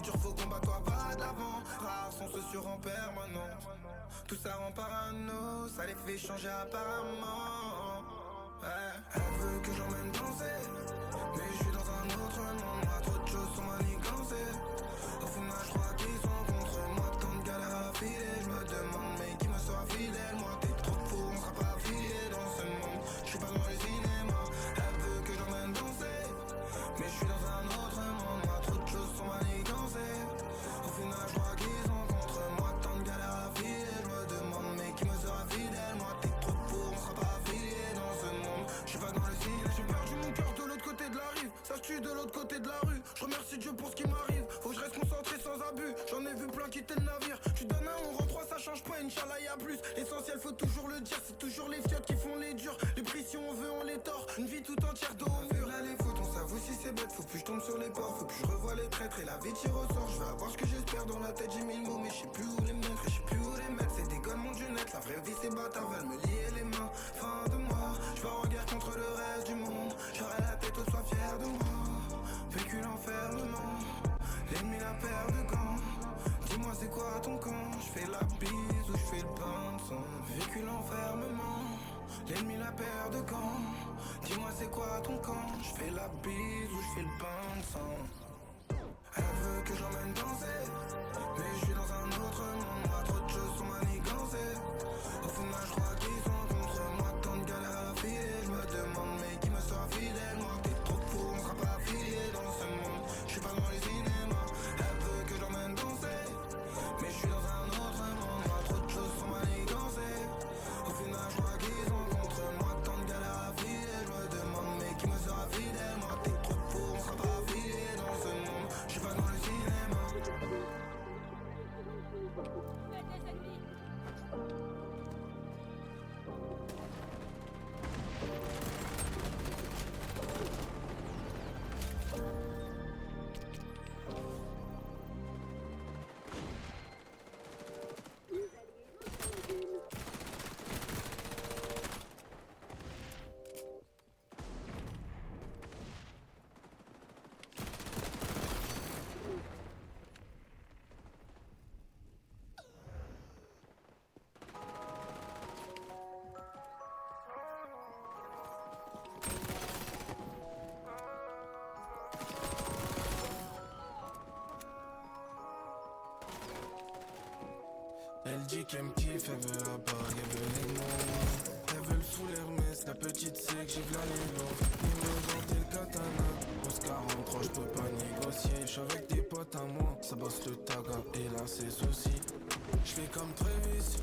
dur, faut combattre, toi va de l'avant. Rares sont ceux sur en permanence. Tout ça rend parano, ça les fait changer apparemment. Ouais. Elle veut que j'emmène danser, mais je suis dans un autre monde. Moi trop de choses sont manigancées. Au final je crois qu'ils sont contre moi. Tant de galères à filer, je me demande mais qui me sera fidèle. Moi t'es trop fou, on sera pas affiliés dans ce monde. Je suis pas dans les cinémas. Elle veut que j'emmène danser, mais je suis dans un autre monde. Moi trop de choses sont manigancées. Au final je crois qu'ils sont contre moi. Tant de galères à filer, je me demande mais qui me sera fidèle. Moi t'es trop fou, on sera pas affiliés dans ce monde. Je suis pas dans le cinéma. J'ai perdu mon cœur de l'autre côté de la rive. Ça se tue de l'autre côté de la rue. Je remercie Dieu pour ce qui m'arrive. Faut que je reste concentré sans abus. J'en ai vu plein quitter le navire. Tu donnes un, on rend trois, ça change pas. Inch'Allah y'a plus. L'essentiel faut toujours le dire. C'est toujours les fiottes qui font les durs. Les prix si on veut on les tord. Une vie tout entière dos au mur. Là les fautes on s'avoue si c'est bête. Faut plus je tombe sur les ports. Faut plus je revois les traîtres et la vie tire au sort. Je vais avoir ce que j'espère dans la tête. J'ai mille mots mais je sais plus où les mettre. Et je sais plus où les mettre. C'est des gars mon dieu net. La vraie vie c'est bâtard veulent me lier les mains. Fin de moi. Je pars en guerre contre le reste du monde. J'aurai la tête haute, sois fier de moi. Vécu l'enfermement. L'ennemi la paire de gants. Dis-moi c'est quoi ton camp. Je fais la bise ou je fais le pain de sang. Vécu l'enfermement. L'ennemi la paire de gants. Dis-moi c'est quoi ton camp. Je fais la bise ou je fais le pain de sang. Elle veut que j'emmène danser, mais je suis dans un autre monde. Moi trop de choses sont manigancées. Au final je crois qu'ils sont contre moi. Tant de galères à filer. Je me demande mais qui me sera fidèle. Moi t'es trop fou, on sera pas affiliés dans ce monde. Je suis pas dans les cinémas. Elle veut que j'emmène danser, mais je suis dans un autre monde. Moi trop de choses sont manigancées. Au final je crois qu'ils sont contre moi. Tant de galères à filer. Je me demande mais qui me sera fidèle. Moi t'es trop fou, on sera pas affiliés dans ce monde. Je suis pas dans le cinéma. Elle dit qu'elle me kiffe, elle veut la bague, elle veut les mots. Elle veut le full Hermès, la petite sait que j'ai v'là les lots. Numéro le katana, Ose 43, j'peux pas négocier. J'suis avec des potes à moi, ça bosse le taga et là c'est souci. J'fais comme Travis,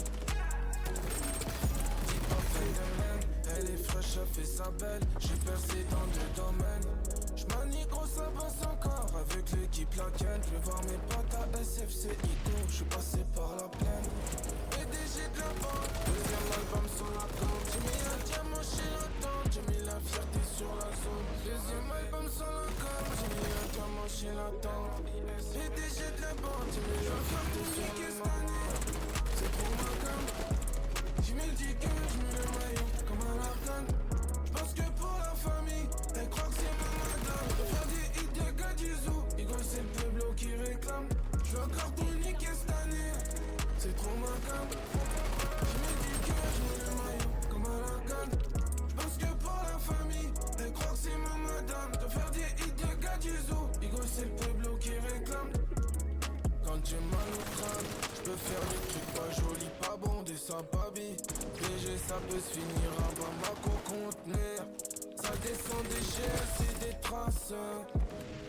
dis pas fait de même. Elle est fraîche, elle fait sa belle, j'ai percé dans deux domaines. J'manie gros, ça bosse encore avec l'équipe laquelle. J'vais voir mes potes à SFC Ido, j'suis passé par la plaine. PDG de la banque, deuxième album sur la tente. J'ai mis un diamant chez la tente, j'ai mis la fierté sur la zone. Deuxième album sur la com, j'ai mis un diamant chez la tente. PDG de la banque, j'ai mis la fierté sur la tente. C'est pour ma com, j'ai mis le ticket, j'ai mis le maillot comme un arcane. Parce que pour la famille, elle croit que c'est ma madame. Faire des hits de Gadizou, Igor c'est le Pueblo qui réclame. Je veux encore tout niquer cette année, c'est trop ma cam. Je mets du cœur, je mets le maillot comme à la canne. Parce que pour la famille, elle croit que c'est ma madame. De faire des hits de Gadizou, Igor c'est le Pueblo qui réclame. Quand j'ai mal au crâne, j'peux faire des trucs pas jolis, pas bons, des sapabi. DG ça peut se finir à Bamako conteneur. Ça descend des GS et des traces.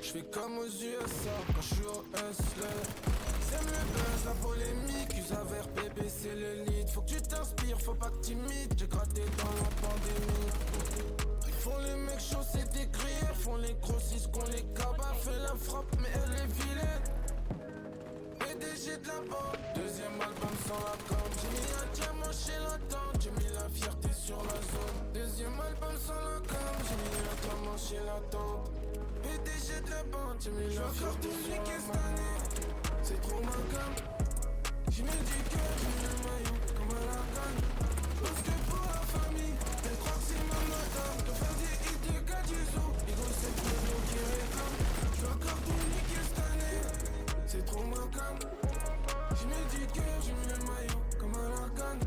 J'fais comme aux USA quand j'suis au hustler. C'est le buzz, la polémique, Usaver, bébé c'est le lead. Faut que tu t'inspires, faut pas que t'imites. J'ai gratté dans la pandémie. Ils font les mecs chauds, c'est des griefs. Font les grossistes qu'on les cabas. Fait la frappe mais elle est vilaine. PDG de la banque, deuxième album sans la com. J'ai mis un diamant chez la tente, j'ai mis la fierté sur la zone. Deuxième album sans la com, j'ai mis un diamant chez la tente. PDG de la banque, j'ai mis la fierté sur la zone. C'est trop ma com. J'ai mis du cœur, j'ai mis le maillot comme à la canne. Parce que pour la famille, elle croit que c'est ma madame. De faire des hits de Gadizou, Igor c'est le Pueblo qui réclame. J'veux encore tout niquer cette année, cam. J'ai mis du cœur, j'ai mis le maillot comme un organe.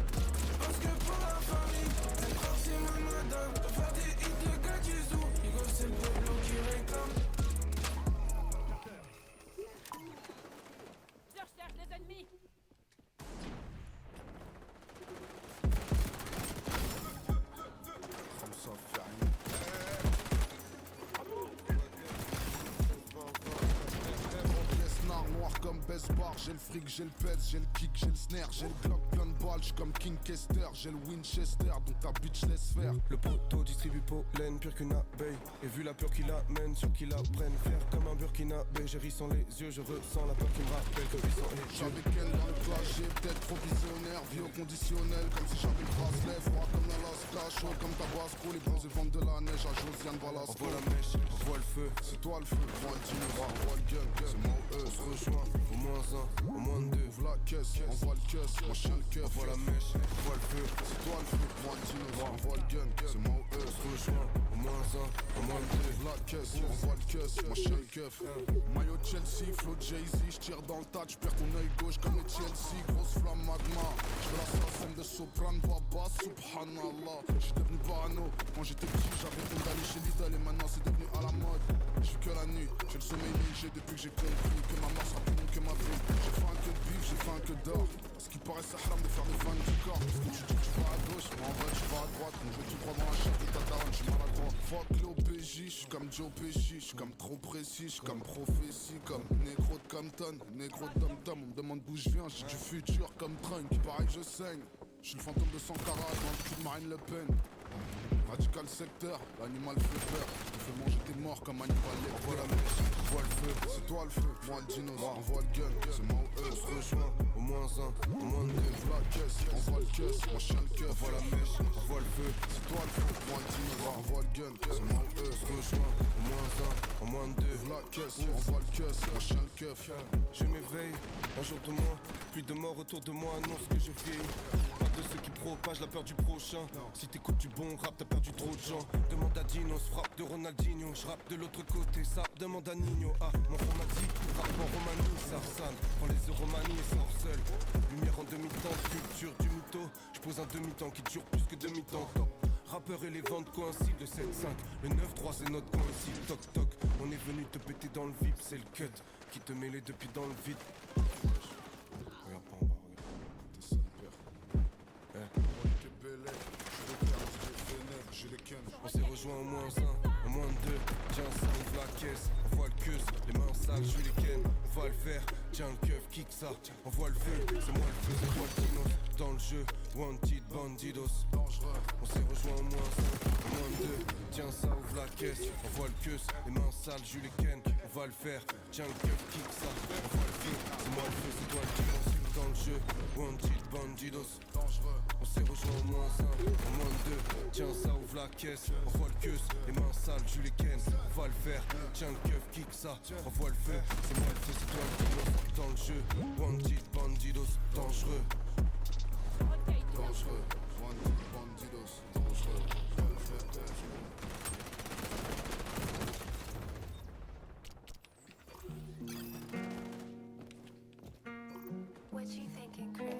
Parce que pour la famille, elle croit que c'est ma madame. De faire des hits, le gars qui joue. Hugo, c'est le peuple qui réclame. Je recherche les ennemis. Noir comme Best Bar, j'ai le fric, j'ai le pèse, j'ai le kick, j'ai le snare, j'ai le Glock plein de balles, j'suis comme King Kester, j'ai le Winchester, donc ta bitch laisse faire. Le poteau distribue pollen pire qu'une abeille. Et vu la peur qu'il amène, sur qu'il apprenne. Faire comme un burkinabé, j'ai ri sans les yeux, je ressens la peur qui me rappelle que puissant est Dieu. J'avais qu'elle dans le clashé, peut-être trop visionnaire, vie au conditionnel, comme si j'avais le bracelet, froid comme l'Alaska, chaud comme Tabasco, les bronzes vendent de la neige à Josiane Balasco. On voit la mèche, on voit le feu, C'est toi le feu, moi le dino, on voit le gun, c'est moi ou eux, on se rejoint, au moins un, au moins deux. ouvre la caisse, on voit le caisse, moi chien le keuf. On voit la mèche, on voit le feu, C'est toi le feu, moi le dino, on voit le gun, c'est moi ou eux, on se rejoint, au moins un, au moins deux. ouvre la caisse, on voit le caisse, moi chien le keuf. Maillot Chelsea, flow Jay-Z, j'tire dans le tas, j'perds ton œil gauche comme les Chelsea, grosse flamme magma. J'fais la scène de soprano, baba, subhanallah. J'suis devenu parano, quand j'étais petit j'avais honte d'aller chez Lidl et maintenant c'est devenu à la mode. J'vis que la nuit, j'ai le sommeil léger depuis que j'ai compris que ma mort sera plus longue que ma vie. J'ai faim que de bif, j'ai faim que d'or. Ce qui paraît c'est haram de faire des vannes du corps. Parce que tu dis que tu vas à gauche, mais en vrai tu vas à droite. Donc je vais tout droit dans la chatte de ta daronne, j'suis maladroit. Fuck l'OPJ, j'suis comme Joe Pesci, j'suis comme trop précis, j'suis comme prophétie, comme négro de Compton, négro de Dom Dom. On me demande d'où je viens, j'ai du futur comme Trunk. Pareil que je saigne, j'suis le fantôme de Sankara dans le cul de Marine Le Pen. Radical secteur, l'animal fait peur. Tu fais manger tes morts comme Hannibal Lecter. On voit la mèche, on voit le feu, C'est toi le feu, moi le dino, on voit le gun, c'est moi ou eux. on se rejoint, au moins un, au moins deux. Ouvre la caisse, on voit le caisse, moi chien le On keuf. voit la mèche, on voit le feu, C'est toi le feu, moi le dino, on voit le gun, c'est moi ou eux. on se rejoint, au moins un, au moins deux. Ouvre la caisse, on voit le caisse, moi chien le keuf. Je m'éveille, un jour de moins, plus de morts autour de moi annonce que je vieillis. Pas de ceux qui propagent la peur du prochain. Si t'écoutes du bon rap, t'as perdu trop de gens. Demande à Dino, frappe de Ronaldinho. Je rappe de l'autre côté, ça demande à Nino. Ah, mon frère m'a dit, rappe en Romanie, ça ressane. Prends les Euromanies et sors seul. Lumière en demi-temps, culture du mytho. Je pose un demi-temps qui dure plus que demi-temps. Top. Rappeur et les ventes coïncident, le 7-5. Le 9-3 c'est notre coin ici, toc toc. On est venu te péter dans le vip, c'est le cut qui te met les deux pieds dans le vide. Regarde pas en bas, regarde. T'es sale père. T'es bélé, j'ai les perles, j'ai les vénères, j'ai les ken. On s'est rejoint au moins un, au moins deux. Tiens ça, ouvre la caisse, on voit le queuse, les mains sales, je les ken. On va le faire, tiens le keuf, kick ça. On voit le feu, c'est moi le feu, c'est moi le dino. Dans le jeu, wanted bandidos. Dangereux, On s'est rejoint au moins un, au moins deux. Tiens ça, ouvre la caisse, on voit le queuse, les mains sales, je les ken. On va le faire, tiens le keuf, kick ça. On voit le feu, c'est moi le feu, c'est toi le dino. Dans le jeu, wanted bandidos. dangereux. On s'est rejoint au moins un, au moins deux. Tiens ça, ouvre la caisse, on voit le queuse, les mains sales, je les ken. On va le faire, tiens le keuf, kick ça. On voit le feu, c'est moi le feu, c'est toi le dino. Dans le jeu, wanted bandidos, dangereux. Dangereux, wanted bandidos, dangereux. What you thinking, Chris?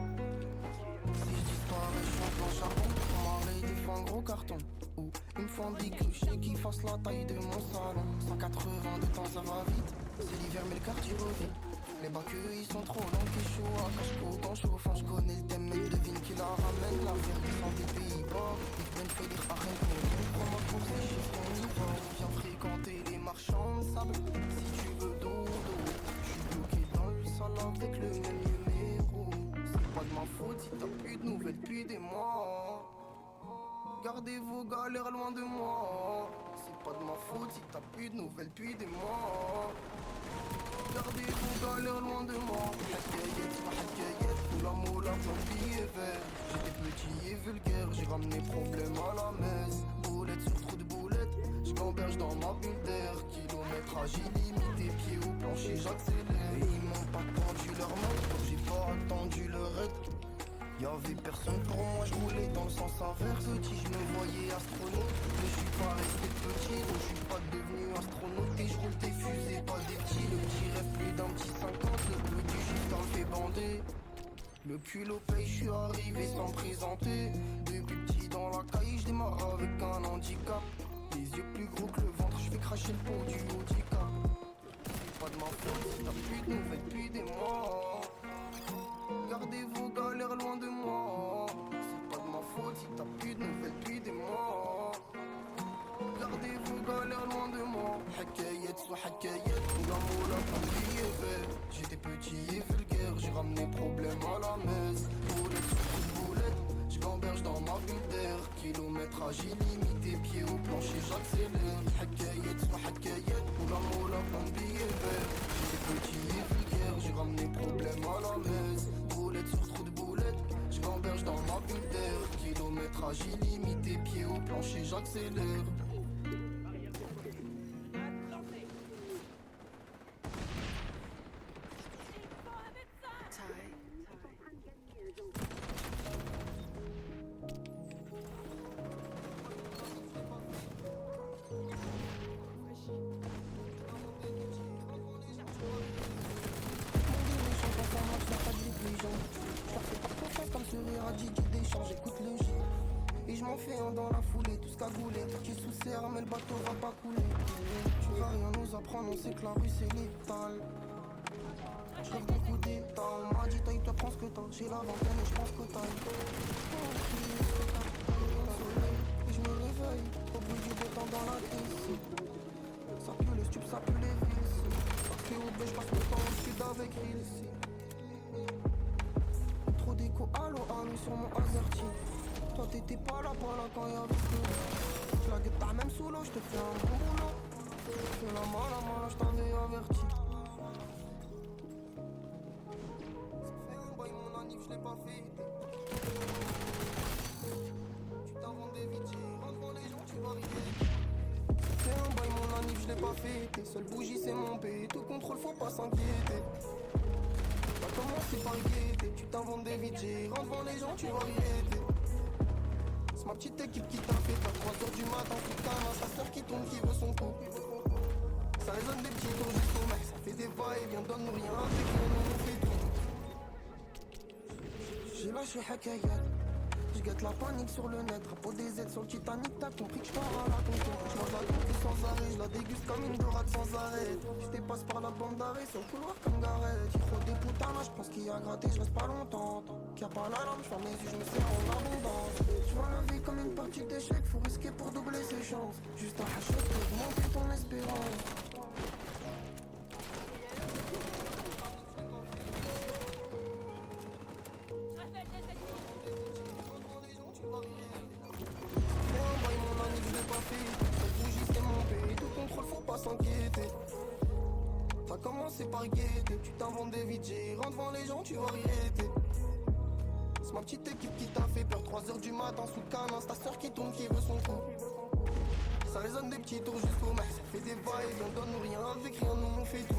Si je disparais, je chante en charbon. On m'arrête des fois un gros carton. Ou une fois des clochers qui fassent la taille de mon salon. 180 de temps, ça va vite. C'est l'hiver, mais le quartier revit. Les bacs, ils sont trop longs, qui chaud à cache-côte en chauffant. Je connais le thème, mais devine qui la ramène. La vérité sans des Pays-Bas. Ils viennent faire des arènes pour nous. Prends ma course, les chiffres, on y va. Viens fréquenter les marchands de sable. Si tu veux dodo, je suis bloqué dans le sol avec le même numéro. C'est pas de ma faute si t'as plus de nouvelles depuis des mois. Gardez vos galères loin de moi. C'est pas de ma faute si t'as plus de nouvelles depuis des mois. Gardez vos galères loin de moi. Hakayet, pour la moula, plein de billets verts. J'étais petit et vulgaire, j'ai ramené problème à la messe. Boulette sur trou de boulette, j'gamberge gamberge dans ma bulle d'air. Kilométrage illimité, pied au plancher, j'accélère. Et ils m'ont pas tendu leur main, j'ai pas attendu leur aide. Y'avait personne pour moi, je roulais dans le sens inverse. Petit, je me voyais astronaute, mais je suis pas resté petit, donc je suis pas devenu astronaute. Et je roule des fusées, pas des petits. Le petit rêve plus d'un petit 50, le bleu du gif me fait bander. Le culot paye, je suis arrivé sans me présenter. Depuis petit dans la caille, je démarre avec un handicap. Les yeux plus gros que le ventre, je fais cracher le pot du handicap. C'est pas de ma faute si t'as plus de nouvelles depuis des mois. Gardez vos galères loin de moi. C'est pas de ma faute si t'as plus de nouvelles depuis des mois. Gardez vos galères loin de moi. Hakayet soit hakayet, la moula pas billets verts. J'étais petit et vulgaire, j'ai ramené problème à la messe. Boulette sur coup de boulette, je gamberge dans ma bulle d'air. Kilométrage illimité, pied au plancher, j'accélère. Hakayet soit hakayet, la moula pas billets verts. J'étais petit et vulgaire, j'ai ramené problème à la messe. Boulette sur trou de boulette, je gamberge dans ma bulle d'air. Kilométrage illimité, pied au plancher, j'accélère. Mais le bateau va pas couler. Tu vas rien nous apprendre, on sait que la rue c'est létal. Je rêve d'un coup d'état. On m'a dit taille, toi prends ce que t'as. J'ai la vingtaine et je pense que t'as. Et je me réveille au bout du beau temps dans la tête. Ça pue le stup, ça pue les vis. Parce que au B, je passe le temps au sud avec Rilsi. Trop d'écho, allo, allo sur mon azerty. Toi t'étais pas là quand y'avait ce. La guitare même sous l'eau, je te fais un bon boulot. Fais la mala, je t'avais averti. Ça fait un bail mon anniv, je l'ai pas fêté. Tu t'inventes des vides, rentre devant les gens, tu vas rigoler. Ça fait un bail mon anniv, je l'ai pas fêté. Seule bougie c'est mon pays, tout contrôle faut pas s'inquiéter. T'as commencé par guetter, tu t'inventes des vides, rentre devant les gens, tu vas rigoler. C'est ma petite équipe qui t'a fait à 3h du matin, sous canard, sa sœur qui tombe, qui veut son coup. Ça résonne des petits tours jusqu'au mec, ça fait des va-et-vient, donne-nous rien, avec nous on fait tout. J'ai lâché Hakayat, je guette la panique sur le net, drapeau des aides sur le Titanic, t'as compris que je pars à la conquête. Je mange la conquête sans arrêt, je la déguste comme une dorade sans arrêt. Je dépasse par la bande d'arrêt, sur le couloir comme Gareth. J'ai trop des putains là, je pense qu'il y a gratté, je reste pas longtemps. Qu'il y a pas la lampe, je ferme les yeux, je me sers en abondance. Je vois la vie comme une partie d'échecs, faut risquer pour doubler ses chances. Juste un hachette pour augmenter ton espérance. T'as commencé par guetter, tu t'inventes des vides, rentre devant les gens, tu vas rigoler. C'est ma petite équipe qui t'a fait peur, 3h du matin sous le canin, c'est ta soeur qui tombe, qui veut son coup. Ça résonne des petits tours jusqu'au mec, ça fait des va-et-vient, donne-nous rien, avec rien, nous on fait tout.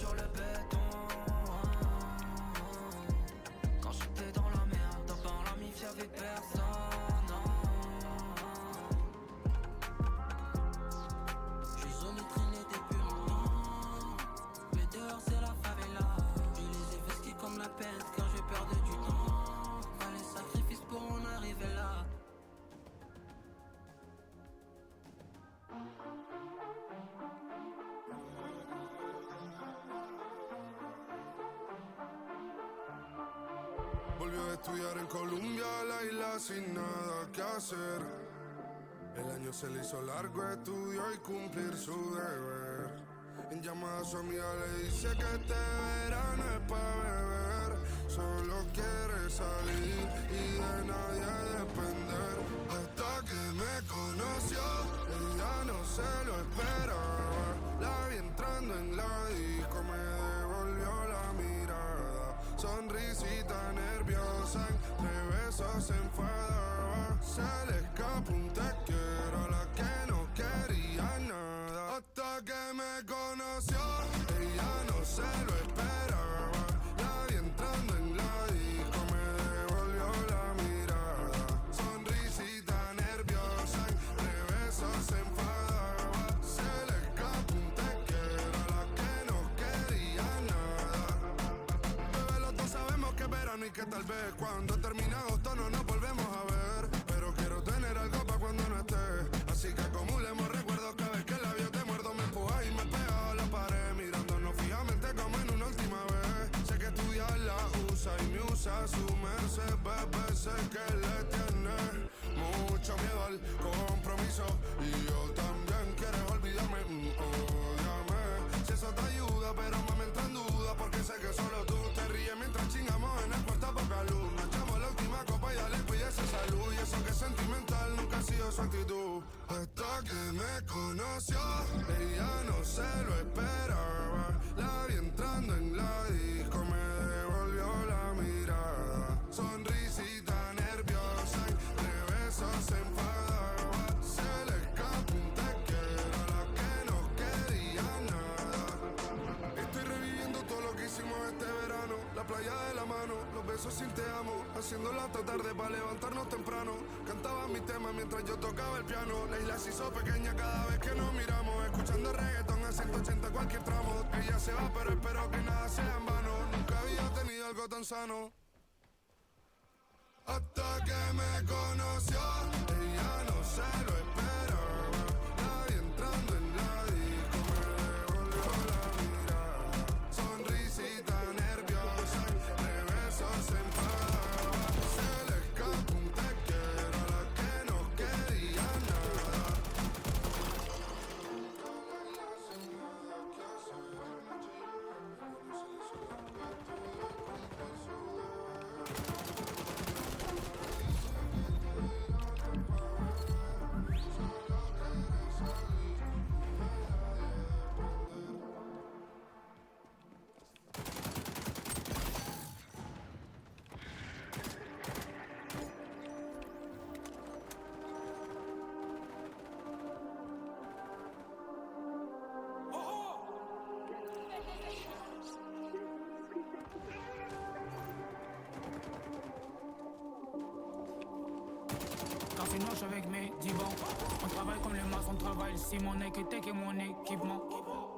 sur le béton. Quand j'étais dans la merde, dans la mif y'avait personne. J'suis zone traîné depuis longtemps. Mais dehors c'est la favela. J'ai les effets ski comme la peste quand j'ai perdu du temps. Fallait sacrifice pour en arriver là. Volvió a estudiar en Colombia, la isla sin nada que hacer. El año se le hizo largo, estudió y cumplir su deber. En llamada a su amiga le dice que este verano es pa' beber. Solo quiere salir y de nadie depender. Hasta que me conoció, ella no se lo esperaba. La vi entrando en la disco, me devolvió la mirada. Sonrisita nerviosa, entre besos se enfadaba. Se le escapó un te quiero a la que no quería nada. Hasta que me conoció, ella no se lo esperaba. La vi entrando en la disco, me devolvió la mirada. Sonrisita nerviosa, entre besos se enfadaba. Se le escapó un te quiero a la que no quería nada. Bebé, los dos sabemos que es verano y que tal vez cuando termine agosto no nos volvemos a ver. Pero quiero tener algo pa' cuando no esté. Así que acumulemos recuerdos cada vez que el labio te muerdo. Me empuja y me pega a la pared, mirándonos fijamente como en una última vez. Sé que estudiar la usa y me usa su merced, bebé. Sé que le tiene mucho miedo al compromiso. Y yo también, quieres olvidarme, ódiame. Si eso te ayuda, pero me entra en duda. Porque sé que solo tú te ríes mientras chingamos en el cuarto a poca luz. Nos echamos la última copa y dale, cuídese salud. Y eso que es sentimental nunca ha sido su actitud. Hasta que me conoció, ella no se lo esperaba. La vi entrando en la disco, me devolvió la mirada. Sonrisita nerviosa, entre besos se enfadaba. Se le escapó un te quiero a la que no quería nada. Estoy reviviendo todo lo que hicimos este verano. La playa de la mano, los besos sin te amo. Haciéndola hasta tarde para levantarnos temprano. Cantaba mi tema mientras yo tocaba el piano. La isla se hizo pequeña cada vez que nos miramos. Escuchando reggaetón a 180 cualquier tramo. Ella se va pero espero que nada sea en vano. Nunca había tenido algo tan sano. Hasta que me conoció, ella no se lo esperaba. La vi entrando en la disco, me devolvió la mirada. Sonrisita nerviosa, de besos se enfadaba. Se le escapó un te quiero a la que no quería nada. Quand c'est noche avec mes divans, on travaille comme les masses, on travaille. Si mon équipe et mon équipement.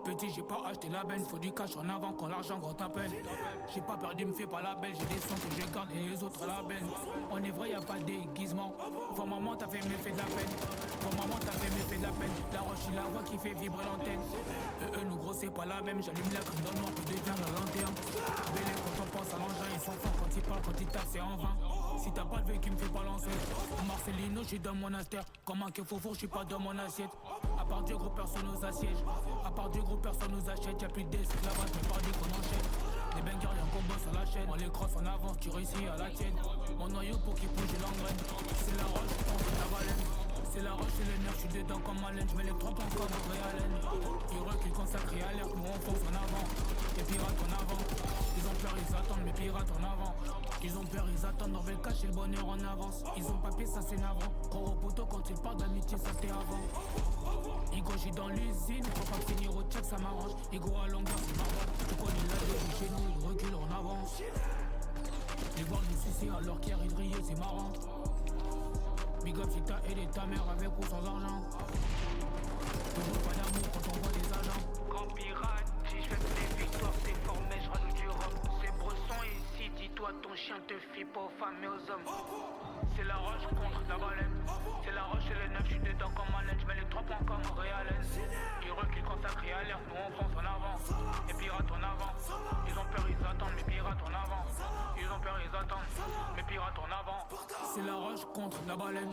Petit, j'ai pas acheté la benne, faut du cash en avant quand l'argent gros t'appelle. J'ai pas perdu, me fais pas la belle, j'ai des sons que je garde et les autres la benne. On est vrai, y'a pas de déguisement. Pour maman, t'as fait me fait de la peine. Pour maman, t'as fait me fait de la peine. La roche, la voix qui fait vibrer l'antenne. Nous gros, c'est pas la même. J'allume la crème dans le noir, puis devient la lanterne. Bélé, quand on pense à l'engin, ils sont forts quand ils parlent, quand ils taffent, c'est en vain. Si t'as pas le vécu, me fais pas lancer. Marcelino, j'suis dans mon astère. Comme un kéfofo, j'suis pas dans mon assiette. À part Dieu, gros, personne nous assiège. À part Dieu, gros, personne nous achète. Y'a plus d'esclavage, mais pas dit qu'on enchaîne. Les bangers, y'a un combo sur la chaîne. On les crosse en avance, tu réussis à la tienne. Mon noyau pour qu'il bouge, l'engraine. C'est la roche, on fait la baleine. C'est la roche et les nerfs, j'suis dedans comme ma laine. J'mets les 3 points comme André Allen. Ils reculent consacrés à l'air, nous on fonce en avant. Les pirates en avant. Ils ont peur, ils attendent, mes pirates en avant. Ils ont peur, ils attendent, on veut cacher le bonheur en avance. Ils ont papier, ça c'est navrant. Gros au poteau quand ils parlent d'amitié, ça c'était avant. Igo, j'suis dans l'usine, faut pas finir au check, ça ça m'arrange. Ego à longueur, c'est marrant. Tu connais la vie chez nous, ils reculent en avance. Les voir nous sucer alors qu'hier ils riaient, c'est marrant. Big up si t'as aidé ta mère avec ou sans argent. Toujours pas d'amour quand on voit des agents. Grand pirate, si je fais des victoires, t'es formé, je rajoute du rhum. C'est Bresson ici, dis-toi ton chien te fie pas aux femmes et aux hommes. C'est la roche contre la baleine. C'est la roche et les neufs, j'suis dedans comme un laine. J'mets les 3 points comme un Real. Ils reculent quand ça crie alerte, nous on fonce en avant. Les pirates en avant. Ils ont peur, ils attendent, mes pirates en avant. Ils ont peur, ils attendent, mes pirates en avant. C'est la roche contre la baleine.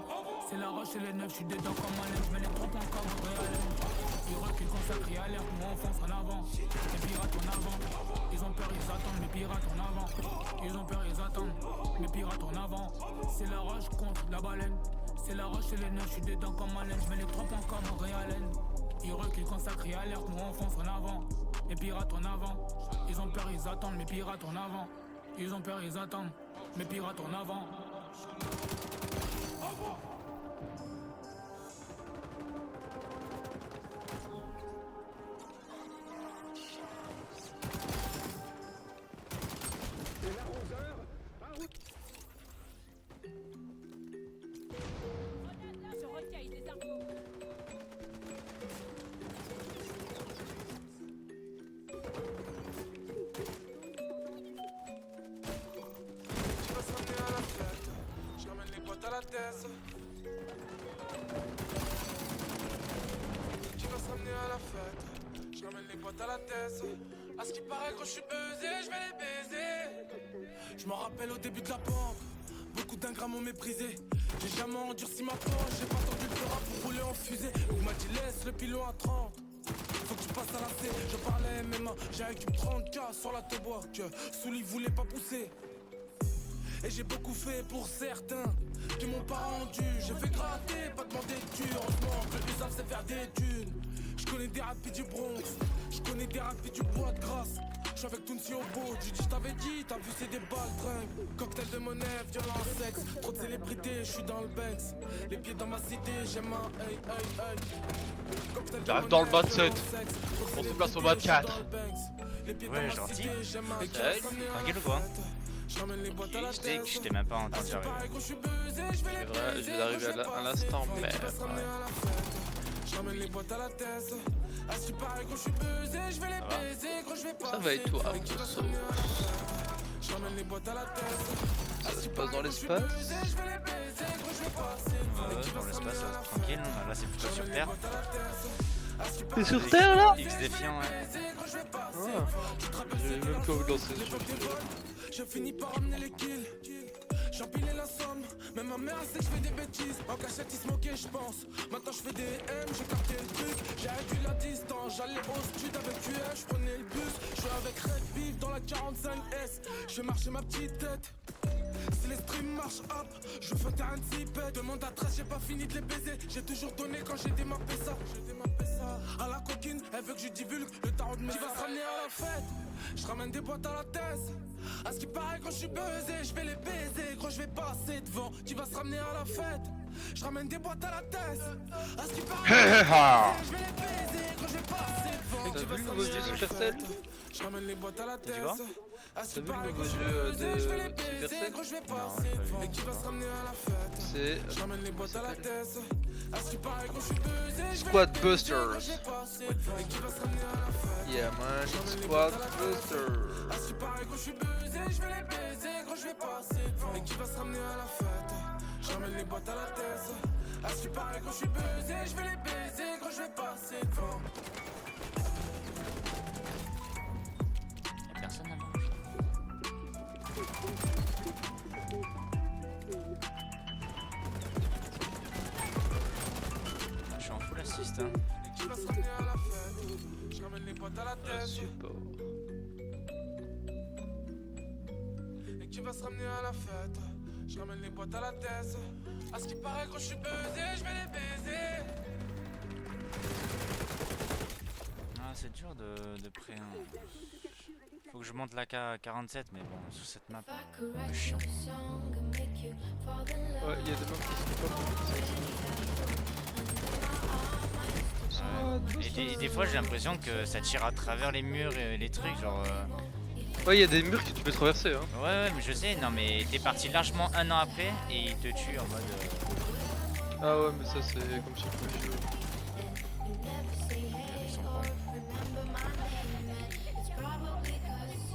C'est la roche et les neufs, j'suis dedans comme un laine. J'mets les 3 points comme un Real. Ils reculent quand ça crie alerte, nous on fonce en avant. Les pirates en avant. Ils ont peur, ils attendent, mes pirates en avant. Ils ont peur, ils attendent, mes pirates en avant. C'est la roche contre la baleine. C'est la roche et les neufs, j'suis dedans comme un laine. J'mets les 3 points comme un Real. Ils reculent quand ça crie alerte, nous on fonce en avant. Les pirates en avant. Ils ont peur, ils attendent, mes pirates en avant. Ils ont peur, ils attendent, mes pirates en avant. Tu vas s'amener à la fête, je ramène les potes à la tête. À ce qui paraît quand je suis buzzé, je vais les baiser. Je m'en rappelle au début de la banque, beaucoup d'ingrats m'ont méprisé. J'ai jamais endurci ma poche, j'ai pas tendu le fera pour rouler en fusée. On m'a dit laisse le pilon à 30. Faut que tu passes à la C, je parlais MMA, j'ai avec une 30K sur la tobois que Souli voulait pas pousser. Et j'ai beaucoup fait pour certains qui m'ont pas rendu. J'ai fait gratter, pas demander de tu. Heureusement que le usage c'est faire des thunes. Je connais des rapides du Bronx, je connais des rapides du bois de grâce. Je suis avec Tounsi au beau, du dit je t'avais dit, t'as vu c'est des balles tringues. Cocktail de monnaie, violence, sexe, trop de célébrités, je suis dans le Benz. Les pieds dans ma cité, j'aime un hey hey hey. J'arrive dans le bas de 7, on se place au bas de 4. Ouais, gentil. Tranquille ou quoi? Je sais que je t'ai même pas entendu arriver. C'est vrai, je vais arriver à l'instant même. Ça va et toi? Ça se passe dans l'espace? Dans l'espace, tranquille. Là, c'est plutôt sur Terre. T'es sur Terre là? X défiant, ouais. J'ai même pas envie de lancer ce jeu. Je finis par ramener les kills. J'empilais la somme, même ma mère sait que je fais des bêtises. En cachette ils se moquaient je pense. Maintenant je fais des M, j'ai capté le truc. J'ai réduit la distance, j'allais au stud avec QF, je prenais le bus. Je suis avec Red Beef dans la 45S. Je fais marcher ma petite tête. Si les streams marchent up, je fais un terrain de zipette. Demande à 13, j'ai pas fini de les baiser. J'ai toujours donné quand j'ai démappé ça. À la coquine, elle veut que je divulgue le tarot de mes. Qui va se ramener à la fête? Je ramène des boîtes à la tête. À ce qui paraît quand je suis buzzé, je vais les baiser. Gros je vais passer devant. Qui va se ramener à la fête? Je ramène des boîtes à la tête. À ce qui paraît je vais les baiser. Gros je vais passer devant. T'as vu le nouveau jeu Supercell? Je ramène les boîtes à la tête. T'as vu le nouveau jeu de Supercell? Gros je vais passer devant. Et qui va se ramener à la fête? C'est... Je ramène les boîtes à la tête. À ce qui paraît quand je suis buzzé, Squad Busters. Yeah man, Squad Busters. À ce qui paraît quand je suis buzzé, je vais les baiser. Gros je vais passer devant. Et qui va se ramener à la fête? Je ramène les boîtes à la tête. À ce qui paraît quand je suis buzzé, je vais les baiser. Gros je vais passer devant. Y'a personne là-bas. Je suis en full assist hein. Qui va se ramener à la fête? Je ramène les boîtes à la tête. Et qui va se ramener à la fête? Je ramène les boîtes à la tête. À ce qui paraît quand je suis buzzé, je vais les baiser. Ah c'est dur de près hein. Faut que je monte la K47 mais bon sous cette map c'est chiant. Ouais, il y a des maps qui sont pas Et des fois j'ai l'impression que ça tire à travers les murs et les trucs, genre... Ouais, il y a des murs que tu peux traverser. Hein. Ouais, mais je sais, non mais t'es parti largement un an après et il te tue en mode... Ah ouais, mais ça c'est comme sur tous les jeux.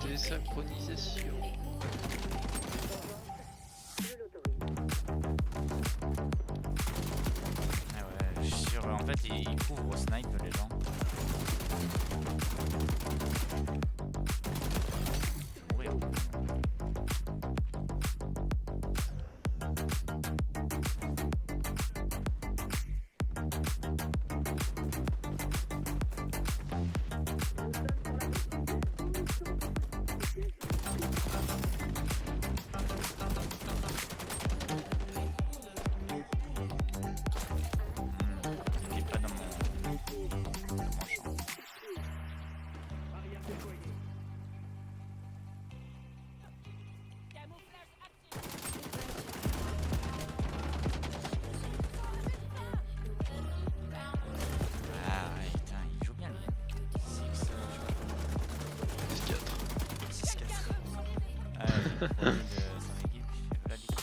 Désynchronisation. Ah ouais, je suis sûr, en fait il couvre au snipe les gens. Mourir. Il est pas dans mon champ. Ah ouais, putain, il joue bien lui. 6-4. 6-4. Ah ouais, il a promis de son équipe, il fait la ligue.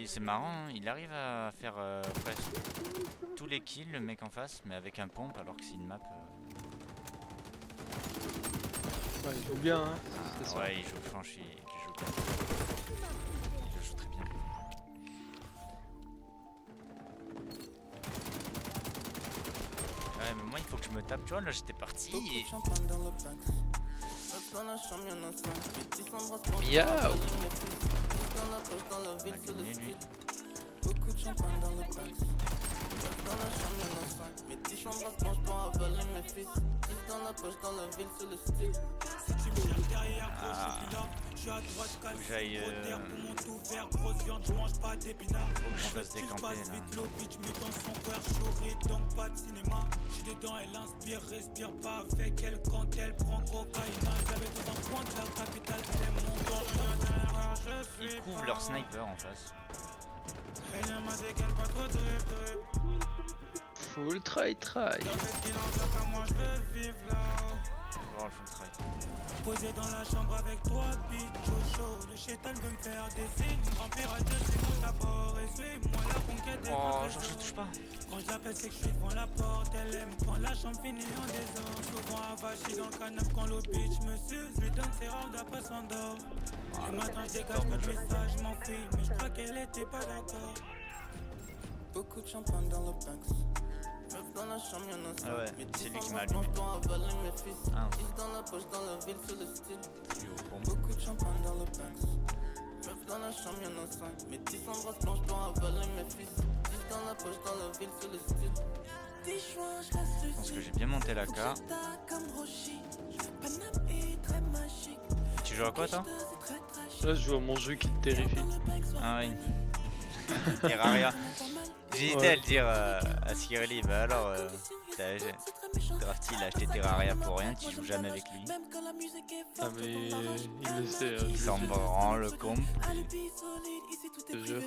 C'est marrant, hein, il arrive à faire presque tous les kills le mec en face, mais avec un pompe alors que c'est une map. Ouais, il joue bien, hein. C'est ça. Ouais, il joue franchi, il joue bien. Il joue très bien. Ouais, mais moi il faut que je me tape, tu vois, là j'étais parti et... Miaou. Beaucoup de champagne dans le pack. Dans la chambre, y'en a 5. Mes 10 chambres à planche pour avaler mes fils. 10 dans la poche, dans la ville, c'est le style. Si tu me cherches derrière, je suis là. Je suis à droite, calme, terre pour mon tout vert. Grosse viande, je mange pas d'épinards. Faut que je fasse décamper là. Vite, l'eau, bitch, met dans son cœur, chouris, donc pas de cinéma. J'suis dedans, elle inspire, respire pas avec elle quand elle prend cocaïne. J'avais tout en point de la capitale, c'est mon corps. Ils couvrent leur sniper en face. Full try. Oh, le full try. Posé dans la chambre avec toi, bitch, chaud. Le chétan veut me faire des signes. Température, c'est mon d'abord. Et suis-moi la conquête des Oh, genre je touche pas. Quand je l'appelle, c'est que je suis devant la porte. Elle aime quand la chambre finit en désordre. Souvent avachi dans le canapé quand l'autre bitch me suce. Lui donne ses rangs d'après s'endort. Le matin, je dégage pas de message, je m'enfuis. Mais je crois qu'elle était pas d'accord. Beaucoup de champagne dans le Banks. Meuf dans la chambre, y'en a 5. Ah ouais, c'est lui qui m'a allumé. Ah. Dans la poche, dans la ville, c'est le style. Beaucoup de champagne dans le Banks. Meuf dans la chambre, y'en a 5. Mes 10 embrasses blanches pour avaler mes fils. 10 dans la poche, dans la ville, c'est le style. Je pense que j'ai bien monté la carte. Tu joues à quoi toi? Là je joue à mon jeu qui te terrifie. Ah oui. Terraria. J'hésitais à le dire à Skirly, bah alors, Drafty il a acheté Terraria pour rien, tu joues jamais avec lui. Ah mais il le sait. Il s'en branle le comp. Je te jure.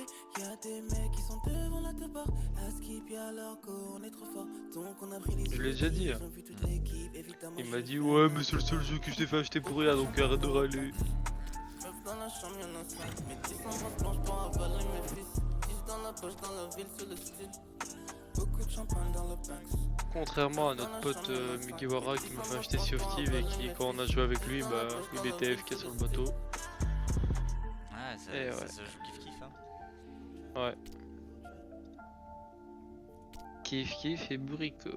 Je l'ai déjà dit. Hein. Il m'a dit ouais mais c'est le seul jeu que je t'ai fait acheter pour rien donc arrête de râler. Contrairement à notre pote Migiwara qui m'a fait acheter Sea of Thieves et qui quand on a joué avec lui bah il était AFK sur le bateau. Ah ça se joue kiff hein. Ouais. Kiff et bourrico.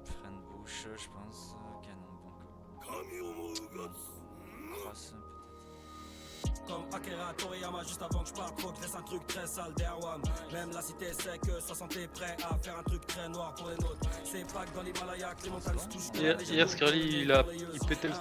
Frein de bouche, je pense, canon banco. Cross peut-être. Comme Akira Toriyama juste avant que je parte, faut que je laisse un truc très sale d'Erwan. Même la cité sait que 60 est prêt à faire un truc très noir pour les nôtres. C'est pas que dans l'Himalaya que les montagnes se touchent. Hier Scarly il pétait le